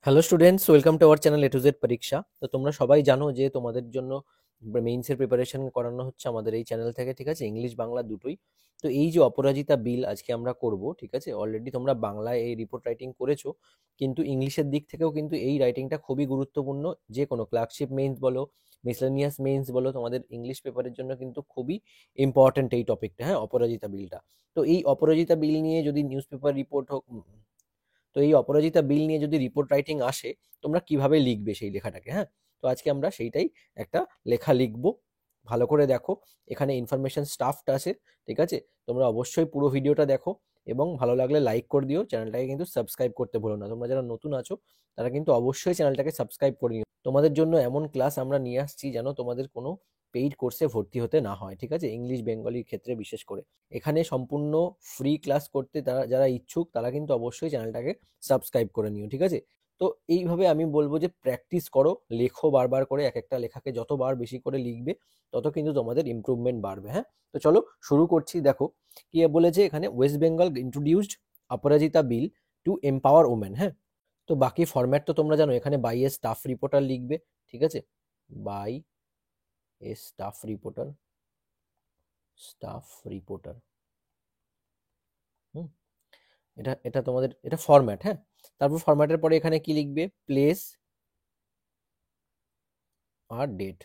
Hello students, welcome to our channel A to Z পরীক্ষা। তো তোমরা সবাই জানো যে তোমাদের জন্য মেইনসের প্রিপারেশন করানো হচ্ছে আমাদের এই চ্যানেল থেকে, ঠিক আছে? ইংলিশ বাংলা দুটোই। তো এই যে অপরাজিতা বিল আজকে আমরা করব, ঠিক আছে? অলরেডি তোমরা বাংলায় এই রিপোর্ট রাইটিং করেছো, কিন্তু ইংলিশের দিক থেকেও কিন্তু এই রাইটিংটা খুবই গুরুত্বপূর্ণ। যে কোনো ক্লার্কশিপ মেইনস বলো, মিসলেনিয়াস মেইনস বলো, তোমাদের ইংলিশ পেপারের জন্য কিন্তু খুবই ইম্পর্ট্যান্ট এই টপিকটা, হ্যাঁ, অপরাজিতা বিলটা। তো এই অপরাজিতা বিল নিয়ে যদি নিউজ পেপার রিপোর্ট হোক, তো এই অপরাজিতা বিল নিয়ে যদি রিপোর্ট রাইটিং আসে, তোমরা কিভাবে লিখবে সেই লেখাটাকে, হ্যাঁ? তো আজকে আমরা সেইটাই একটা লেখা লিখবো। ভালো করে দেখো, এখানে ইনফরমেশন স্টাফটা আছে, ঠিক আছে? তোমরা অবশ্যই পুরো ভিডিওটা দেখো এবং ভালো লাগলে লাইক করে দিও। চ্যানেলটাকে কিন্তু সাবস্ক্রাইব করতে ভুলো না। তোমরা যারা নতুন আছো তারা কিন্তু অবশ্যই চ্যানেলটাকে সাবস্ক্রাইব করে নিও। তোমাদের জন্য এমন ক্লাস আমরা নিয়ে আসছি যেন তোমাদের কোনো পেইড কোর্সে ভর্তি হতে না হয়, ঠিক আছে? ইংলিশ বেঙ্গলির ক্ষেত্রে বিশেষ করে এখানে সম্পূর্ণ ফ্রি ক্লাস করতে তারা যারা ইচ্ছুক তারা কিন্তু অবশ্যই চ্যানেলটাকে সাবস্ক্রাইব করে নিও, ঠিক আছে? তো এইভাবে আমি বলবো যে প্র্যাকটিস করো, লেখো বারবার করে। এক একটা লেখাকে যতবার বেশি করে লিখবে তত কিন্তু তোমাদের ইমপ্রুভমেন্ট বাড়বে, হ্যাঁ? তো চলো শুরু করছি। দেখো কি বলেছে এখানে, ওয়েস্ট বেঙ্গল ইন্ট্রোডিউসড অপরাজিতা বিল টু এম্পাওয়ার ওমেন, হ্যাঁ? তো বাকি ফরম্যাট তো তোমরা জানো, এখানে বাই এ স্টাফ রিপোর্টার লিখবে, ঠিক আছে? By a staff reporter, staff reporter. হুম, এটা এটা তোমাদের এটা ফরম্যাট, হ্যাঁ? তারপর ফরম্যাটের পরে এখানে কি লিখবে, প্লেস আর ডেট।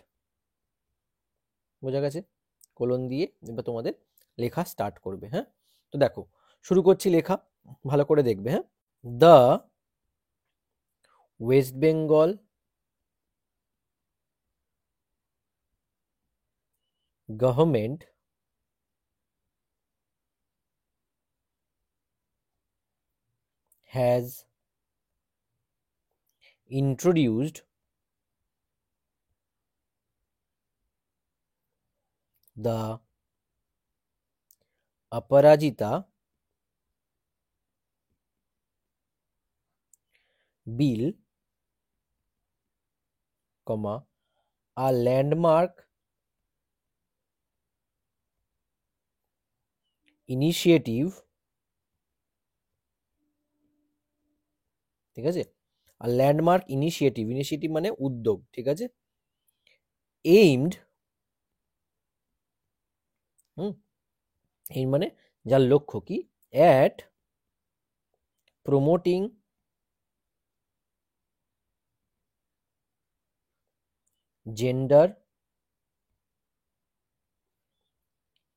বোঝা গেছে? কোলন দিয়ে এবার তোমাদের লেখা স্টার্ট করবে, হ্যাঁ? তো দেখো শুরু করছি লেখা, ভালো করে দেখবে, হ্যাঁ? The West Bengal government has introduced the Aparajita Bill, a landmark initiative, ঠিক আছে? আর ল্যান্ডমার্ক ইনিশিয়েটিভ, ইনিশিয়েটিভ মানে উদ্যোগ, ঠিক আছে? এইমড, হুম, এই মানে যার লক্ষ্য কি, অ্যাট প্রমোটিং জেন্ডার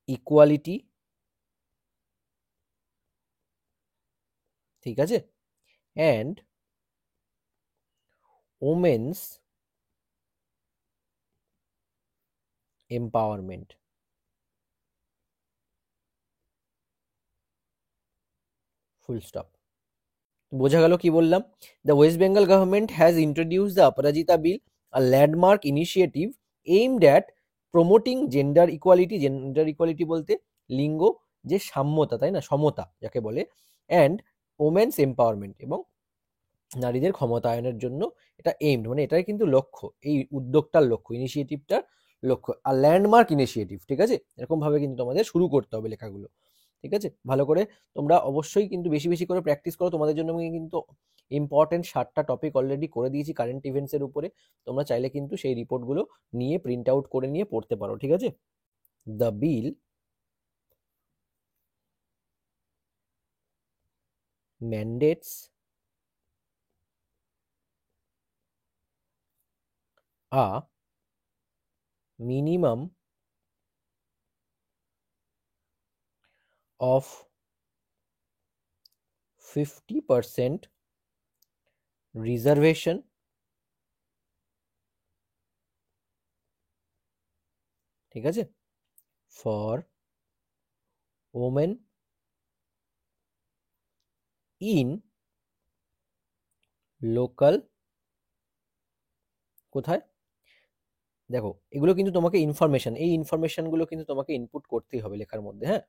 ইকুয়ালিটি, ঠিক আছে? And women's empowerment, full stop. বোঝা গেল কি বললাম? The West Bengal government has introduce the Aparajita bill, a landmark initiative aimed at promoting gender equality. Gender equality বলতে লিঙ্গ যে সাম্যতা, তাই না, সমতা যাকে বলে, অ্যান্ড ওমেন্স এম্পাওয়ারমেন্ট, এবং নারীদের ক্ষমতায়নের জন্য এটা এইমড, মানে এটাই কিন্তু লক্ষ্য, এই উদ্যোগটার লক্ষ্য, ইনিশিয়েটিভটার লক্ষ্য। আর ল্যান্ডমার্ক ইনিশিয়েটিভ, ঠিক আছে? এরকম ভাবে কিন্তু তোমাদের শুরু করতে হবে লেখাগুলো, ঠিক আছে? ভালো করে তোমরা অবশ্যই কিন্তু বেশি বেশি করে প্র্যাকটিস করো। তোমাদের জন্য আমি কিন্তু ইম্পর্টেন্ট 7টা টপিক অলরেডি করে দিয়েছি কারেন্ট ইভেন্টসের উপরে। তোমরা চাইলে কিন্তু সেই রিপোর্টগুলো নিয়ে প্রিন্ট আউট করে নিয়ে পড়তে পারো, ঠিক আছে? The bill ম্যান্ডেটস a minimum of 50% reservation, ঠিক আছে, ফর ওমেন ইন লোকাল, কোথায়? দেখো এগুলো কিন্তু তোমাকে ইনফরমেশন, এই ইনফরমেশনগুলো কিন্তু তোমাকে ইনপুট করতেই হবে লেখার মধ্যে, হ্যাঁ?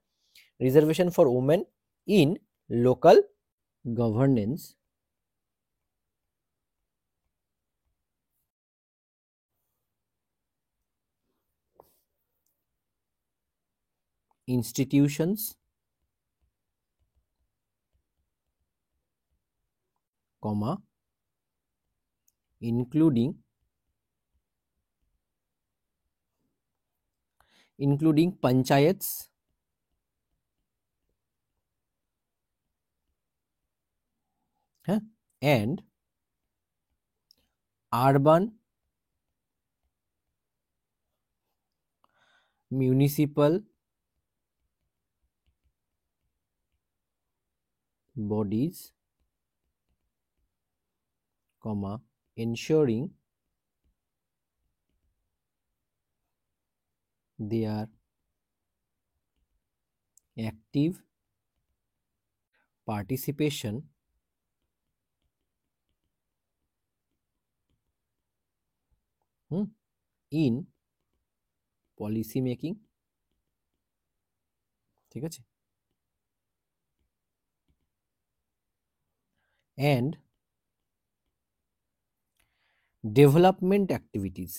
Reservation for women in local governance institutions, comma including panchayats, and urban municipal bodies, ensuring their active participation in policy making, ঠিক আছে, and development activities.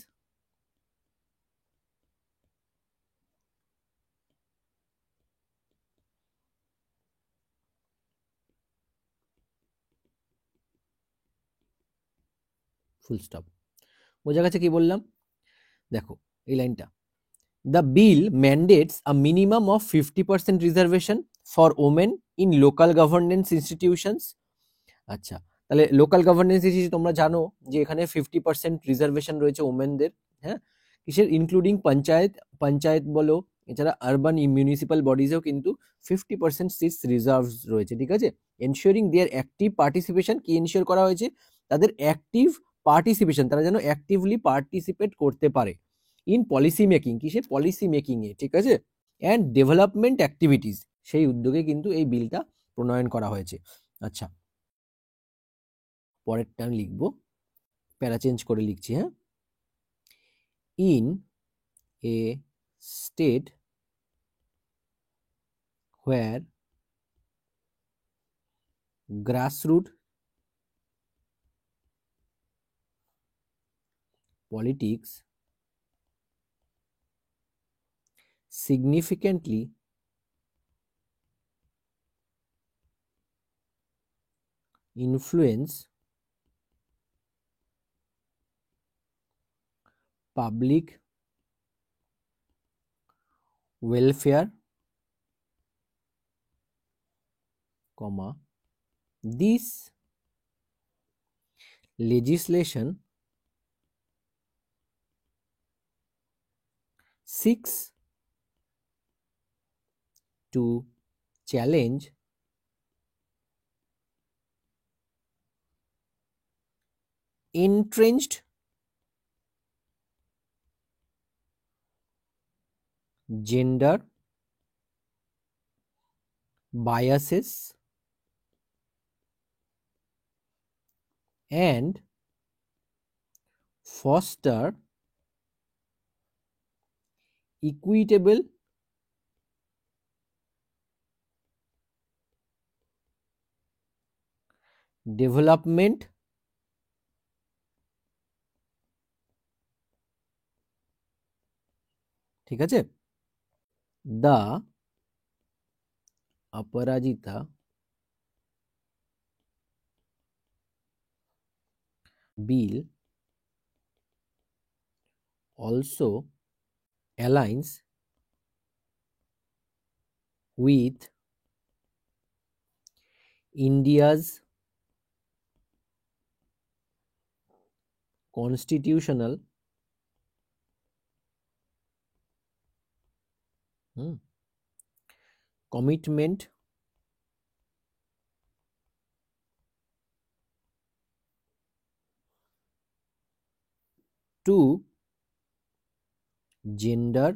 Full stop. বোঝা গেছে কি বললাম? দেখো এই লাইনটা, the bill mandates a minimum of 50% reservation for women in local governance institutions. আচ্ছা, তাহলে লোকাল গভর্নেন্স ইনস্টিটিউশন তোমরা জানো যে এখানে 50% রিজার্ভেশন রয়েছে ওমেনদের, হ্যাঁ, কিসের, ইনক্লুডিং পঞ্চায়েত বলো, এছাড়া আরবান মিউনিসিপাল বডিজেও কিন্তু 50% সিটস রিজার্ভ রয়েছে, ঠিক আছে। এনশিওরিং দেয়ার অ্যাক্টিভ পার্টিসিপেশন, কি এনশিওর করা হয়েছে, তাদের অ্যাক্টিভ পার্টিসিপেশন, তারা যেন অ্যাক্টিভলি পার্টিসিপেট করতে পারে ইন পলিসি মেকিং, কিসে, পলিসি মেকিং এ, ঠিক আছে, অ্যান্ড ডেভেলপমেন্ট অ্যাক্টিভিটিস, সেই উদ্যোগে কিন্তু এই বিলটা প্রণয়ন করা হয়েছে। আচ্ছা, পরেরটা আমি লিখবো, প্যারা চেঞ্জ করে লিখছি, হ্যাঁ, in a state where grassroot politics significantly influence public welfare, this legislation seeks to challenge entrenched gender biases and foster equitable development ঠিক আছে। The Aparajita bill also aligns with India's constitutional commitment to gender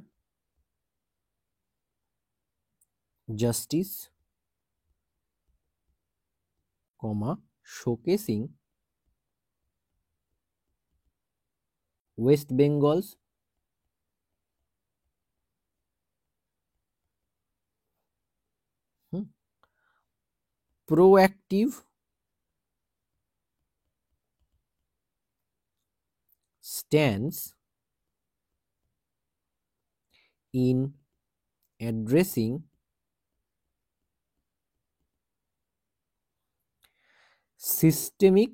justice, showcasing West Bengal's proactive stance in addressing systemic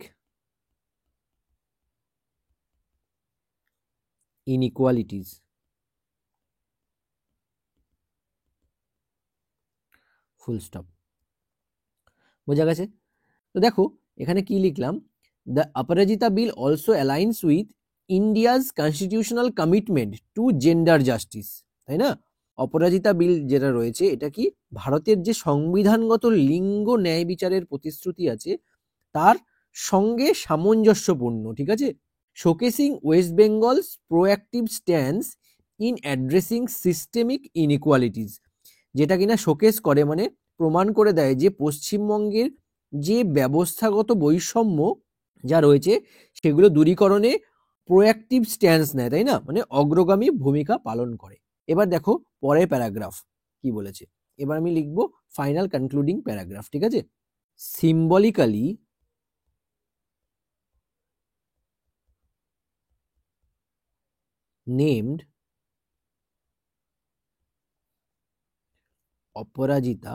inequalities. Full stop. বোঝা গেছে? তো দেখো এখানে কি লিখলাম, the Aparajita bill also aligns with India's constitutional commitment to gender justice, তাই না? অপরাজিতা বিল যেটা রয়েছে এটা কি ভারতের যে সংবিধানগত লিঙ্গ ন্যায় বিচারের প্রতিশ্রুতি আছে তার সঙ্গে সামঞ্জস্যপূর্ণ, ঠিক আছে? Showcasing West Bengal's proactive stance in addressing systemic inequalities, যেটা কিনা শোকেস করে মানে প্রমাণ করে দেয় যে পশ্চিমবঙ্গের যে ব্যবস্থাগত বৈষম্য যা রয়েছে সেগুলো দূরীকরণে প্রোঅ্যাক্টিভ স্ট্যান্স নেয়, তাই না? মানে অগ্রগামী ভূমিকা পালন করে। এবার দেখো পরের প্যারাগ্রাফ কি বলেছে। এবার আমি লিখবো ফাইনাল কনক্লুডিং প্যারাগ্রাফ, ঠিক আছে? Symbolically named Aparajita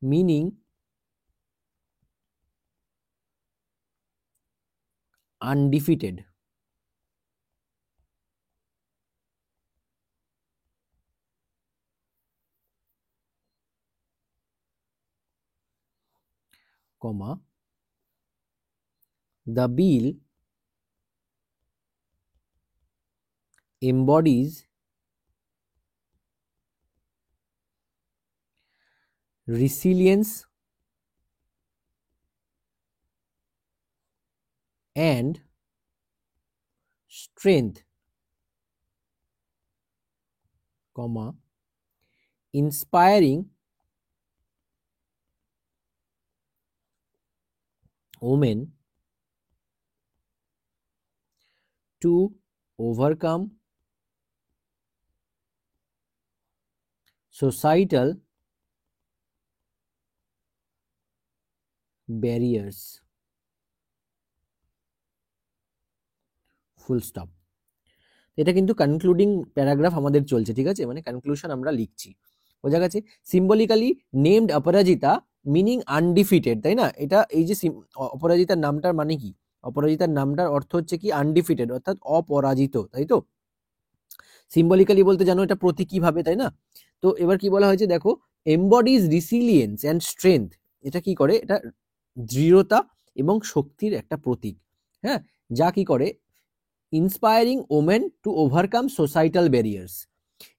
meaning undefeated, comma the bill embodies resilience and strength, comma inspiring women to overcome societal barriers, full stop. এটা কিন্তু কনক্লুডিং প্যারাগ্রাফ আমাদের চলছে, ঠিক আছে? মানে কনক্লুশন আমরা লিখছি, বোঝা গেছে? সিম্বলিক্যালি নেমড অপরাজিতা মিনিং আনডিফিটেড, তাই না? এটা এই যে অপরাজিতার নামটার মানে কি, অপরাজিতার নামটার অর্থ হচ্ছে কি আনডিফিটেড অর্থাৎ অপরাজিত, তাই তো? সিম্বলিক্যালি বলতে জানো এটা প্রতীকী ভাবে, তাই না? তো এবার কি বলা হয়েছে দেখো, এমবডিজ রিসিলিয়েন্স অ্যান্ড স্ট্রেংথ, এটা কি করে, এটা দৃঢ়তা এবং শক্তির একটা প্রতীক, হ্যাঁ? যা কি করে inspiring women to overcome societal barriers,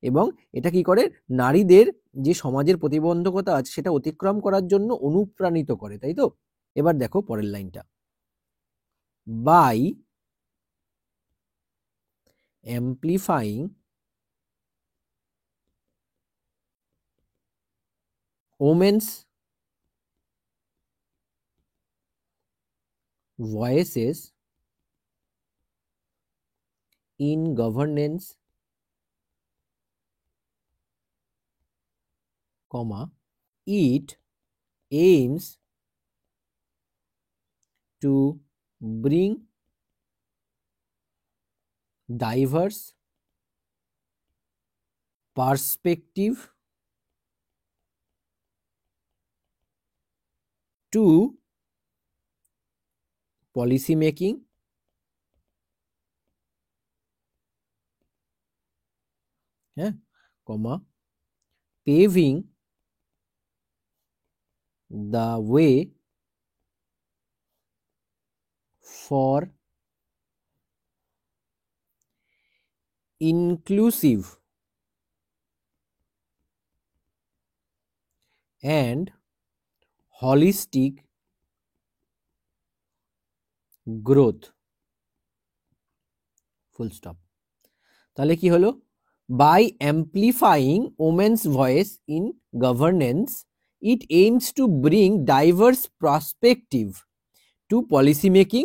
এবং এটা কি করে নারীদের যে সমাজের প্রতিবন্ধকতা আছে সেটা অতিক্রম করার জন্য অনুপ্রাণিত করে, তাই তো? এবার দেখো পরের লাইনটা, by amplifying women's voices in governance, comma it aims to bring diverse perspective to policy making, হ্যাঁ, comma paving the way for inclusive and holistic growth, full stop. তাহলে কি হলো, by amplifying women's voice in governance it aims to bring diverse perspective to policy making,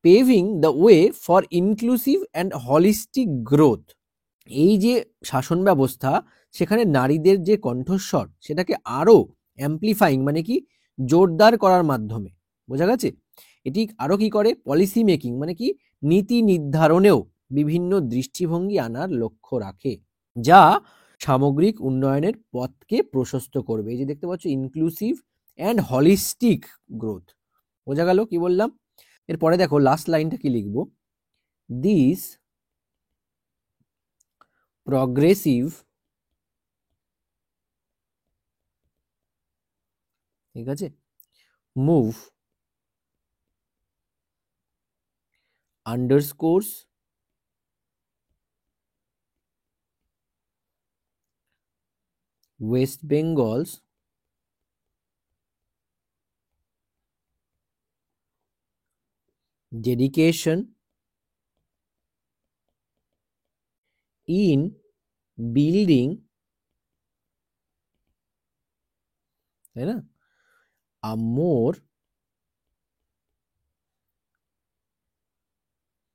paving the way for inclusive and holistic growth. এই যে শাসন ব্যবস্থা সেখানে নারীদের যে কণ্ঠস্বর সেটাকে আরো অ্যাম্প্লিফাইং মানে কি জোরদার করার মাধ্যমে, বোঝা গেছে? এটি আরো কি করে পলিসি মেকিং মানে কি নীতি নির্ধারণেও বিভিন্ন দৃষ্টিভঙ্গি আনার লক্ষ্য রাখে, যা সামগ্রিক উন্নয়নের পথকে প্রশস্ত করবে। এই যে দেখতে পাচ্ছ ইনক্লুসিভ অ্যান্ড হলিস্টিক গ্রোথ, বোঝা গেল কি বললাম? এরপরে দেখো লাস্ট লাইনটা কি লিখবো, দিস প্রগ্রেসিভ, ঠিক আছে, move underscores West Bengal's dedication in building, তাই না, a more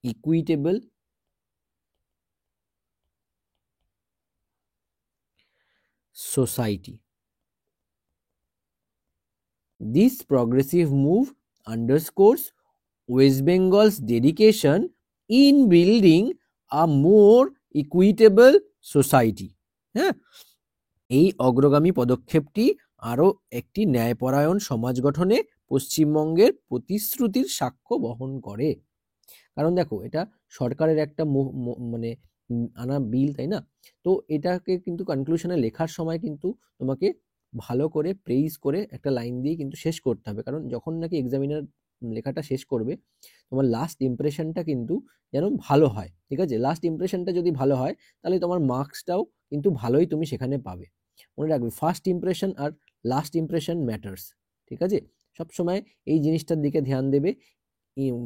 equitable society. This progressive move underscores West Bengal's dedication in building a more equitable society. হ্যাঁ, এই অগ্রগামী পদক্ষেপটি আরও একটি ন্যায়পরায়ণ সমাজ গঠনে পশ্চিমবঙ্গের প্রতিশ্রুতির সাক্ষ্য বহন করে। কারণ দেখো এটা সরকারের একটা মানে আনা বিল, তাই না? তো এটাকে কিন্তু কনক্লুশনে লেখার সময় কিন্তু তোমাকে ভালো করে প্রেইজ করে একটা লাইন দিয়ে কিন্তু শেষ করতে হবে, কারণ যখন নাকি এক্সামিনার লেখাটা শেষ করবে তোমার লাস্ট ইমপ্রেশনটা কিন্তু যেন ভালো হয়, ঠিক আছে? লাস্ট ইমপ্রেশনটা যদি ভালো হয় তাহলে তোমার মার্কসটাও কিন্তু ভালোই তুমি সেখানে পাবে। মনে রাখবে ফার্স্ট ইমপ্রেশন আর লাস্ট ইমপ্রেশন ম্যাটার্স, ঠিক আছে? সবসময় এই জিনিসটার দিকে ধ্যান দেবে,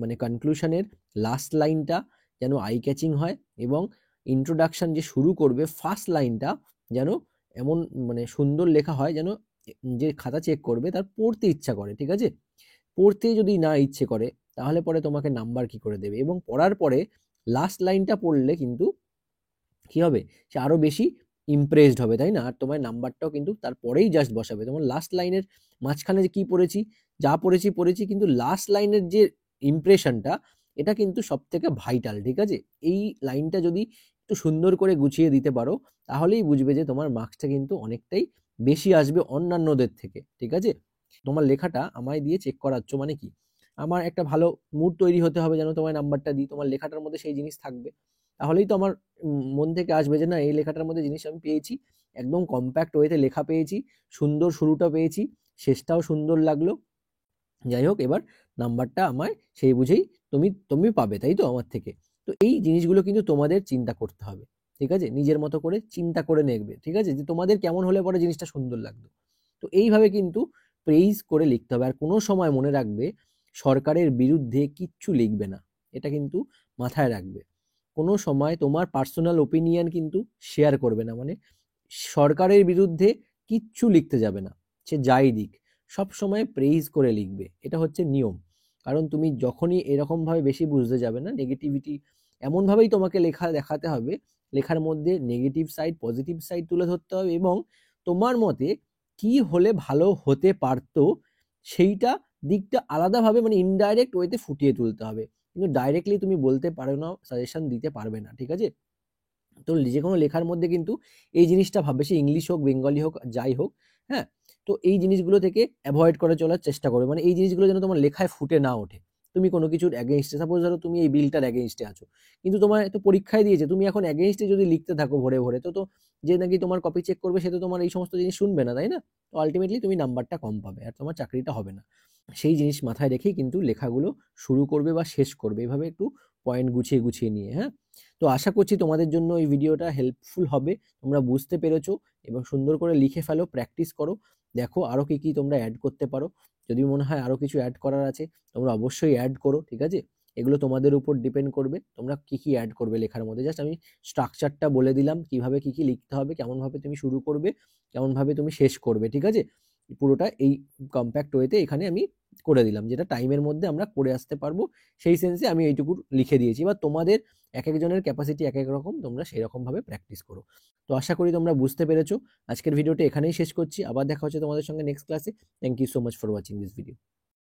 মানে কনক্লুশনের লাস্ট লাইনটা যেন আই ক্যাচিং হয় এবং ইন্ট্রোডাকশন যে শুরু করবে ফার্স্ট লাইনটা যেন এমন মানে সুন্দর লেখা হয় যেন যে খাতা চেক করবে তার পড়তে ইচ্ছা করে, ঠিক আছে? পড়তে যদি না ইচ্ছে করে তাহলে পরে তোমাকে নাম্বার কি করে দেবে, এবং পড়ার পরে লাস্ট লাইনটা পড়লে কিন্তু কি হবে, সে আরো বেশি ইমপ্রেসড হবে, তাই না? আর তোমার নাম্বারটাও কিন্তু তারপরেই জাস্ট বসাবে। তোমার লাস্ট লাইনের মাঝখানে যে কি পড়েছি, যা পড়েছি কিন্তু লাস্ট লাইনের যে ইমপ্রেশনটা এটা কিন্তু সব থেকে ভাইটাল, ঠিক আছে? এই লাইনটা যদি একটু সুন্দর করে গুছিয়ে দিতে পারো তাহলেই বুঝবে যে তোমার মার্কসটা কিন্তু অনেকটাই বেশি আসবে অন্যান্যদের থেকে, ঠিক আছে? তোমার লেখাটা আমায় দিয়ে চেক করাচ্ছ মানে কি, আমার একটা ভালো মুড তৈরি হতে হবে যেন তোমার নাম্বারটা দিই, তোমার লেখাটার মধ্যে সেই জিনিস থাকবে, তাহলেই তো আমার মন থেকে আসবে যে না এই লেখাটার মধ্যে জিনিস আমি পেয়েছি, একদম কম্প্যাক্ট ওয়েতে লেখা পেয়েছি, সুন্দর শুরুটা পেয়েছি, শেষটাও সুন্দর লাগলো। যাই হোক, এবার নাম্বারটা আমায় সেই বুঝেই তুমি পাবে, তাই তো আমার থেকে? তো এই জিনিসগুলো কিন্তু তোমাদের চিন্তা করতে হবে, ঠিক আছে? নিজের মতো করে চিন্তা করে নেবে, ঠিক আছে, যে তোমাদের কেমন হলে পরে জিনিসটা সুন্দর লাগবে। তো এইভাবে কিন্তু প্রেইজ করে লিখতে হবে। আর কোনো সময় মনে রাখবে সরকারের বিরুদ্ধে কিচ্ছু লিখবে না, এটা কিন্তু মাথায় রাখবে। কোনো সময় তোমার পার্সোনাল ওপিনিয়ন কিন্তু শেয়ার করবে না, মানে সরকারের বিরুদ্ধে কিচ্ছু লিখতে যাবে না, সে যাই দিক সব সময় প্রেইজ করে লিখবে, এটা হচ্ছে নিয়ম। কারণ তুমি যখনই এরকম ভাবে বেশি বুঝতে যাবে না নেগেটিভিটি, এমন ভাবেই তোমাকে লেখা দেখাতে হবে, লেখার মধ্যে নেগেটিভ সাইড পজিটিভ সাইড তুলে ধরতে হবে, এবং তোমার মতে কি হলে ভালো হতে পারতো সেইটা দিকটা আলাদাভাবে মানে ইনডাইরেক্ট ওয়েতে ফুটিয়ে তুলতে হবে, কিন্তু ডাইরেক্টলি তুমি বলতে পারো না, সাজেশন দিতে পারবে না, ঠিক আছে? তো যে কোনো লেখার মধ্যে কিন্তু এই জিনিসটা ভাববে, সে ইংলিশ হোক বেঙ্গলি হোক যাই হোক, হ্যাঁ? তো এই জিনিসগুলো থেকে অ্যাভয়েড করে চলার চেষ্টা করবে, মানে এই জিনিসগুলো যেন তোমার লেখায় ফুটে না ওঠে। তুমি কোনো কিছুর অ্যাগেইনস্টে, সাপোজ ধরো তুমি এই বিলটার অ্যাগেইনস্টে আছো, কিন্তু তোমার তো পরীক্ষায় দিয়েছে, তুমি এখন অ্যাগেইনস্টে যদি লিখতে থাকো ভরে ভরে, তো যে নাকি তোমার কপি চেক করবে সে তো তোমার এই সমস্ত জিনিস শুনবে না, তাই না? তো আলটিমেটলি তুমি নাম্বারটা কম পাবে আর তোমার চাকরিটা হবে না। সেই জিনিস মাথায় রেখেই কিন্তু লেখাগুলো শুরু করবে বা শেষ করবে, এভাবে একটু পয়েন্ট গুছিয়ে গুছিয়ে নিয়ে, হ্যাঁ? তো আশা করছি তোমাদের জন্য এই ভিডিওটা হেল্পফুল হবে, তোমরা বুঝতে পেরেছো এবং সুন্দর করে লিখে ফেলো, প্র্যাকটিস করো, দেখো আরো কি কি তোমরা অ্যাড করতে পারো। যদি মনে হয় আরো কিছু অ্যাড করার আছে তোমরা অবশ্যই অ্যাড করো, ঠিক আছে? এগুলো তোমাদের উপর ডিপেন্ড করবে তোমরা কি কি অ্যাড করবে লেখার মধ্যে। জাস্ট আমি স্ট্রাকচারটা বলে দিলাম, কিভাবে কি কি লিখতে হবে, কেমন ভাবে তুমি শুরু করবে, কেমন ভাবে তুমি শেষ করবে, ঠিক আছে? পুরোটা এই কম্প্যাক্ট ওয়েতে এখানে আমি করে দিলাম, যেটা টাইমের মধ্যে আমরা করে আসতে পারবো, সেই সেন্সে আমি এইটুকু লিখে দিয়েছি। বা তোমাদের এক একজনের ক্যাপাসিটি এক এক রকম, তোমরা সেই রকম ভাবে প্র্যাকটিস করো। তো আশা করি তোমরা বুঝতে পেরেছো। আজকের ভিডিওটা এখানেই শেষ করছি, আবার দেখা হচ্ছে তোমাদের সঙ্গে নেক্সট ক্লাসে। Thank you so much for watching this video.